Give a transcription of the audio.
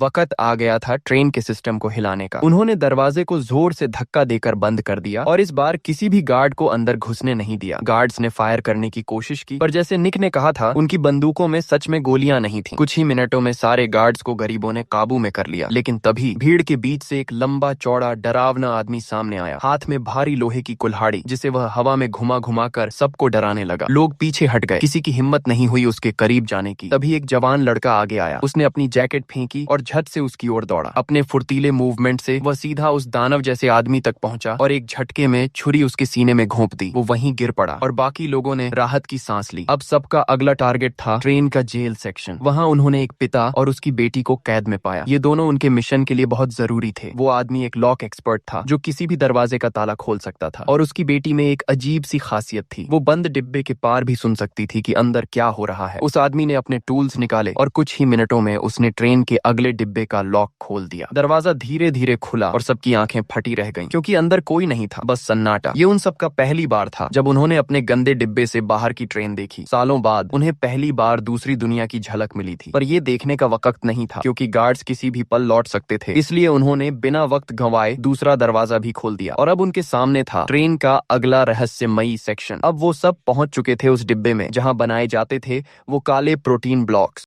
वक्त आ गया था ट्रेन के सिस्टम को हिलाने का। उन्होंने दरवाजे को जोर से धक्का देकर बंद कर दिया और इस बार किसी भी गार्ड को अंदर घुसने नहीं दिया। गार्ड्स ने फायर करने की कोशिश की, पर जैसे निक ने कहा था, उनकी बंदूकों में सच में गोलियां नहीं थीं। कुछ ही मिनटों में सारे गार्ड्स को गरीबों ने काबू में कर लिया। लेकिन तभी भीड़ के बीच से एक लंबा चौड़ा डरावना आदमी सामने आया, हाथ में भारी लोहे की कुल्हाड़ी, जिसे वह हवा में घुमा घुमा कर सबको डराने लगा। लोग पीछे हट गए, किसी की हिम्मत नहीं हुई उसके करीब जाने की। तभी एक जवान लड़का आगे आया, उसने अपनी जैकेट फेंकी और झट से उसकी ओर दौड़ा। अपने फुर्तीले मूवमेंट से वह सीधा उस दानव जैसे आदमी तक पहुंचा और एक झटके में छुरी उसके सीने में घोंप दी। वो वहीं गिर पड़ा और बाकी लोगों ने राहत की सांस ली। अब सबका अगला टारगेट था ट्रेन का जेल सेक्शन। वहां उन्होंने एक पिता और उसकी बेटी को कैद में पाया। ये दोनों उनके मिशन के लिए बहुत जरूरी थे। वो आदमी एक लॉक एक्सपर्ट था जो किसी भी दरवाजे का ताला खोल सकता था, और उसकी बेटी में एक अजीब सी खासियत थी, वो बंद डिब्बे के पार भी सुन सकती थी कि अंदर क्या हो रहा है। उस आदमी ने अपने टूल्स निकाले और कुछ ही मिनटों में उसने ट्रेन के अगले डिब्बे का लॉक खोल दिया। दरवाजा धीरे धीरे खुला और सबकी आंखें फटी रह गईं, क्योंकि अंदर कोई नहीं था, बस सन्नाटा। ये उन सबका पहली बार था जब उन्होंने अपने गंदे डिब्बे से बाहर की ट्रेन देखी। सालों बाद उन्हें पहली बार दूसरी दुनिया की झलक मिली थी, पर ये देखने का वक्त नहीं था, क्योंकि गार्ड्स किसी भी पल लौट सकते थे। इसलिए उन्होंने बिना वक्त गंवाए दूसरा दरवाजा भी खोल दिया और अब उनके सामने था ट्रेन का अगला रहस्यमयी सेक्शन। अब वो सब पहुंच चुके थे उस डिब्बे में जहां बनाए जाते थे वो काले प्रोटीन ब्लॉक्स।